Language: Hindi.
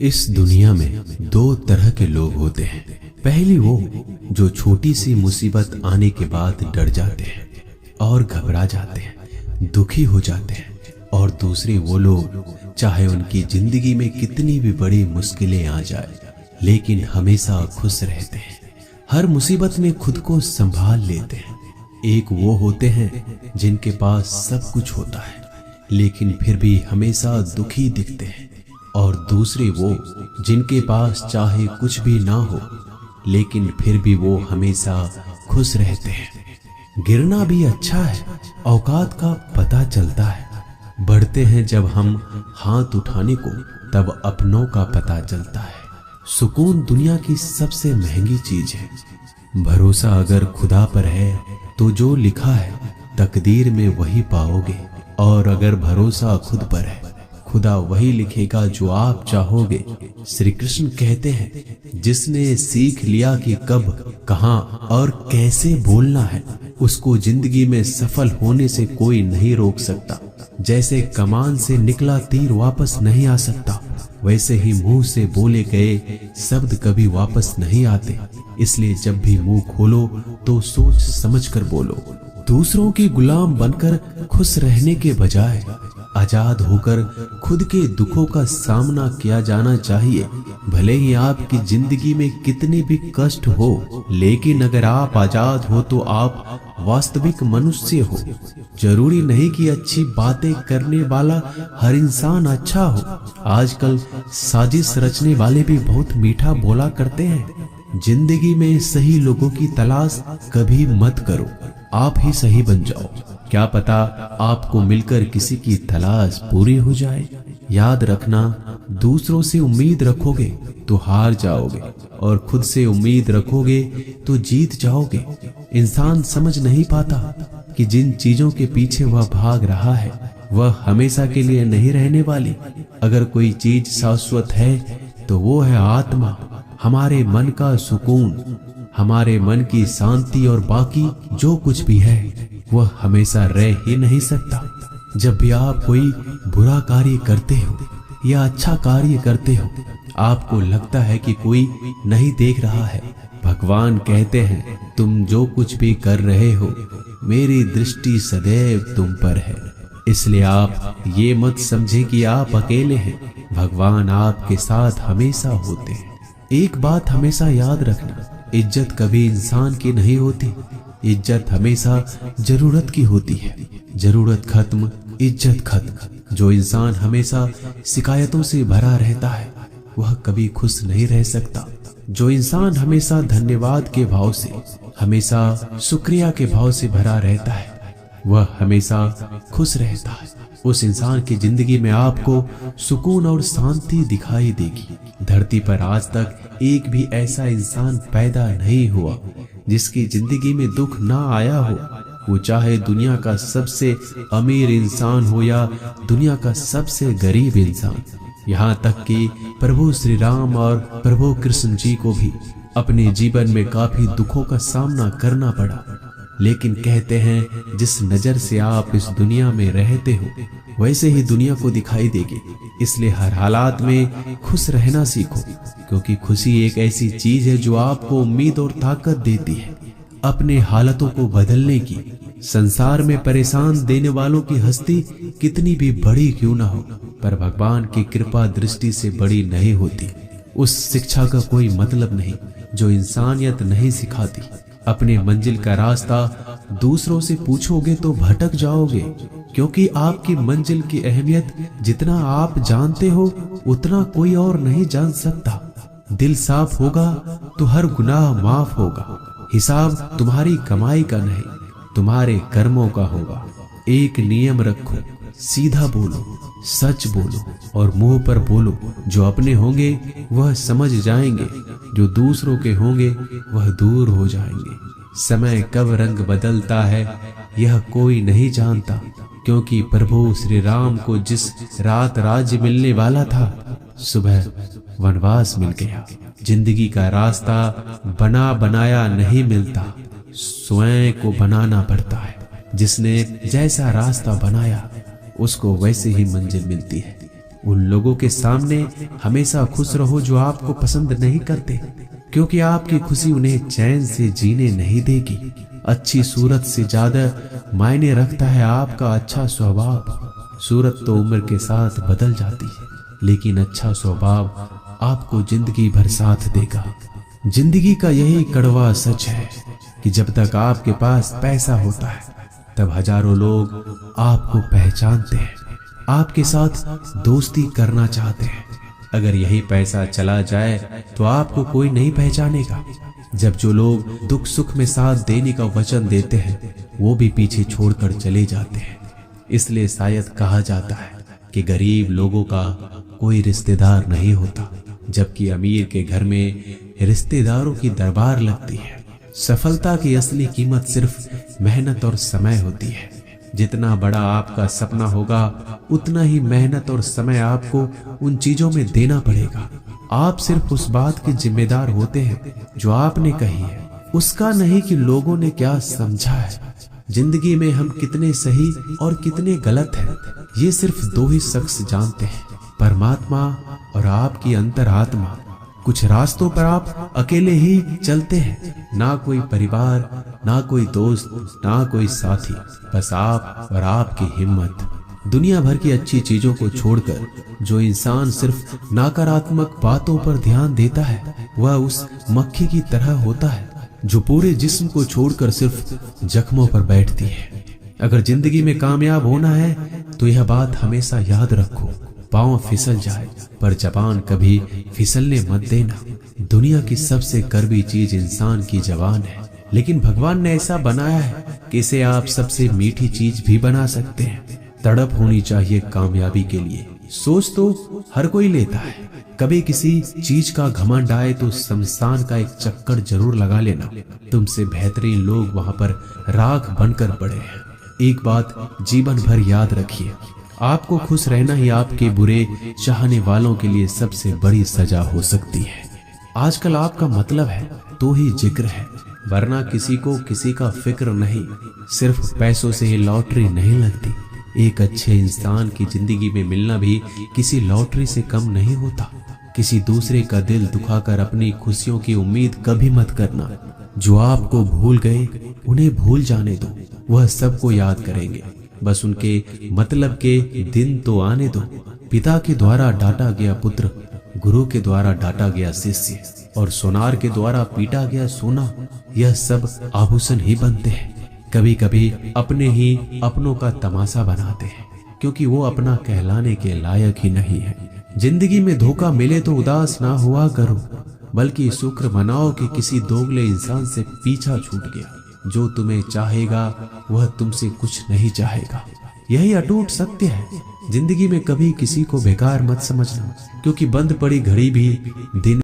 इस दुनिया में दो तरह के लोग होते हैं। पहली वो जो छोटी सी मुसीबत आने के बाद डर जाते हैं और घबरा जाते हैं, दुखी हो जाते हैं। और दूसरे वो लोग चाहे उनकी जिंदगी में कितनी भी बड़ी मुश्किलें आ जाए लेकिन हमेशा खुश रहते हैं, हर मुसीबत में खुद को संभाल लेते हैं। एक वो होते हैं जिनके पास सब कुछ होता है लेकिन फिर भी हमेशा दुखी दिखते हैं, और दूसरे वो जिनके पास चाहे कुछ भी ना हो लेकिन फिर भी वो हमेशा खुश रहते हैं। गिरना भी अच्छा है, औकात का पता चलता है। बढ़ते हैं जब हम हाथ उठाने को तब अपनों का पता चलता है। सुकून दुनिया की सबसे महंगी चीज है। भरोसा अगर खुदा पर है तो जो लिखा है तकदीर में वही पाओगे, और अगर भरोसा खुद पर है खुदा वही लिखेगा जो आप चाहोगे। श्री कृष्ण कहते हैं, जिसने सीख लिया कि कब, कहां और कैसे बोलना है, उसको जिंदगी में सफल होने से कोई नहीं रोक सकता। जैसे कमान से निकला तीर वापस नहीं आ सकता, वैसे ही मुंह से बोले गए शब्द कभी वापस नहीं आते। इसलिए जब भी मुंह खोलो तो सोच समझकर बोलो। दूसरों की गुलाम बनकर खुश रहने के बजाय आजाद होकर खुद के दुखों का सामना किया जाना चाहिए। भले ही आपकी जिंदगी में कितने भी कष्ट हो, लेकिन अगर आप आजाद हो तो आप वास्तविक मनुष्य हो। जरूरी नहीं कि अच्छी बातें करने वाला हर इंसान अच्छा हो। आजकल साजिश रचने वाले भी बहुत मीठा बोला करते हैं। जिंदगी में सही लोगों की तलाश कभी मत करो, आप ही सही बन जाओ। क्या पता आपको मिलकर किसी की तलाश पूरी हो जाए। याद रखना, दूसरों से उम्मीद रखोगे तो हार जाओगे, और खुद से उम्मीद रखोगे तो जीत जाओगे। इंसान समझ नहीं पाता कि जिन चीजों के पीछे वह भाग रहा है वह हमेशा के लिए नहीं रहने वाली। अगर कोई चीज शाश्वत है तो वो है आत्मा, हमारे मन का सुकून, हमारे मन की शांति, और बाकी जो कुछ भी है वह हमेशा रह ही नहीं सकता। जब भी आप कोई बुरा कार्य करते हो या अच्छा कार्य करते हो, आपको लगता है कि कोई नहीं देख रहा है, भगवान कहते हैं, तुम जो कुछ भी कर रहे हो मेरी दृष्टि सदैव तुम पर है। इसलिए आप ये मत समझे कि आप अकेले हैं, भगवान आपके साथ हमेशा होते हैं। एक बात हमेशा याद रखना, इज्जत कभी इंसान की नहीं होती, इज्जत हमेशा जरूरत की होती है। जरूरत खत्म, इज्जत खत्म। जो इंसान हमेशा शिकायतों से भरा रहता है वह कभी खुश नहीं रह सकता। जो इंसान हमेशा धन्यवाद के भाव से, हमेशा शुक्रिया के भाव से भरा रहता है वह हमेशा खुश रहता है। उस इंसान की जिंदगी में आपको सुकून और शांति दिखाई देगी। धरती पर आज तक एक भी ऐसा इंसान पैदा नहीं हुआ जिसकी जिंदगी में दुख ना आया हो। वो चाहे दुनिया का सबसे अमीर इंसान हो या दुनिया का सबसे गरीब इंसान। यहाँ तक कि प्रभु श्री राम और प्रभु कृष्ण जी को भी अपने जीवन में काफी दुखों का सामना करना पड़ा, लेकिन कहते हैं जिस नजर से आप इस दुनिया में रहते हो वैसे ही दुनिया को दिखाई देगी। इसलिए हर हालात में खुश रहना सीखो, क्योंकि खुशी एक ऐसी चीज है जो आपको उम्मीद और ताकत देती है अपने हालातों को बदलने की। संसार में परेशान देने वालों की हस्ती कितनी भी बड़ी क्यों ना हो, पर भगवान की कृपा दृष्टि से बड़ी नहीं होती। उस शिक्षा का कोई मतलब नहीं जो इंसानियत नहीं सिखाती। अपने मंजिल का रास्ता दूसरों से पूछोगे तो भटक जाओगे, क्योंकि आपकी मंजिल की अहमियत जितना आप जानते हो उतना कोई और नहीं जान सकता। दिल साफ होगा तो हर गुनाह माफ होगा। हिसाब तुम्हारी कमाई का नहीं, तुम्हारे कर्मों का होगा। एक नियम रखो, सीधा बोलो, सच बोलो और मुंह पर बोलो। जो अपने होंगे वह समझ जाएंगे, जो दूसरों के होंगे वह दूर हो जाएंगे। समय कब रंग बदलता है यह कोई नहीं जानता, क्योंकि प्रभु श्री राम को जिस रात राज्य मिलने वाला था सुबह वनवास मिल गया। जिंदगी का रास्ता बना बनाया नहीं मिलता, स्वयं को बनाना पड़ता है। जिसने जैसा रास्ता बनाया उसको वैसे ही मंजिल मिलती है। उन लोगों के सामने हमेशा खुश रहो जो आपको पसंद नहीं करते, क्योंकि आपकी खुशी उन्हें चैन से जीने नहीं देगी। अच्छी सूरत से ज्यादा मायने रखता है आपका अच्छा स्वभाव। सूरत तो उम्र के साथ बदल जाती है, लेकिन अच्छा स्वभाव आपको जिंदगी भर साथ देगा। जिंदगी का यही कड़वा सच है कि जब तक आपके पास पैसा होता है तब हजारों लोग आपको पहचानते हैं, आपके साथ दोस्ती करना चाहते हैं। अगर यही पैसा चला जाए तो आपको कोई नहीं पहचानेगा। जब जो लोग दुख सुख में साथ देने का वचन देते हैं वो भी पीछे छोड़कर चले जाते हैं। इसलिए शायद कहा जाता है कि गरीब लोगों का कोई रिश्तेदार नहीं होता, जबकि अमीर के घर में रिश्तेदारों की दरबार लगती है। सफलता की असली कीमत सिर्फ मेहनत और समय होती है। जितना बड़ा आपका सपना होगा उतना ही मेहनत और समय आपको उन चीजों में देना पड़ेगा। आप सिर्फ उस बात के जिम्मेदार होते हैं जो आपने कही है, उसका नहीं कि लोगों ने क्या समझा है। जिंदगी में हम कितने सही और कितने गलत हैं ये सिर्फ दो ही शख्स जानते हैं, परमात्मा और आपकी अंतरात्मा। कुछ रास्तों पर आप अकेले ही चलते हैं, ना कोई परिवार, ना कोई दोस्त, ना कोई साथी, बस आप और आपकी हिम्मत। दुनिया भर की अच्छी चीजों को छोड़कर जो इंसान सिर्फ नकारात्मक बातों पर ध्यान देता है वह उस मक्खी की तरह होता है जो पूरे जिस्म को छोड़कर सिर्फ जख्मों पर बैठती है। अगर जिंदगी में कामयाब होना है तो यह बात हमेशा याद रखो, पांव फिसल जाए पर जबान कभी फिसलने मत देना। दुनिया की सबसे कड़वी चीज इंसान की जबान है, लेकिन भगवान ने ऐसा बनाया है कि इसे आप सबसे मीठी चीज भी बना सकते हैं। तड़प होनी चाहिए कामयाबी के लिए। सोच तो हर कोई लेता है, कभी किसी चीज का घमंड आए तो शमशान का एक चक्कर जरूर लगा लेना। तुमसे बेहतरीन लोग वहां पर राख बनकर पड़े हैं। एक बात जीवन भर याद रखिए, आपको खुश रहना ही आपके बुरे चाहने वालों के लिए सबसे बड़ी सजा हो सकती है। आजकल आपका मतलब है तो ही जिक्र है, वरना किसी को किसी का फिक्र नहीं। सिर्फ पैसों से ही लॉटरी नहीं लगती। एक अच्छे इंसान की जिंदगी में मिलना भी किसी लॉटरी से कम नहीं होता। किसी दूसरे का दिल दुखाकर अपनी खुशियों की उम्मीद कभी मत करना। जो आपको भूल गए उन्हें भूल जाने दो, वह सबको याद करेंगे, बस उनके मतलब के दिन तो आने दो। पिता के द्वारा डांटा गया पुत्र, गुरु के द्वारा डांटा गया शिष्य और सोनार के द्वारा पीटा गया सोना, यह सब आभूषण ही बनते हैं। कभी कभी अपने ही अपनों का तमाशा बनाते हैं, क्योंकि वो अपना कहलाने के लायक ही नहीं है। जिंदगी में धोखा मिले तो उदास ना हुआ करो, बल्कि शुक्र मनाओ कि किसी दोगले इंसान से पीछा छूट गया। जो तुम्हें चाहेगा वह तुमसे कुछ नहीं चाहेगा, यही अटूट सत्य है। जिंदगी में कभी किसी को बेकार मत समझना, क्योंकि बंद पड़ी घड़ी भी दिन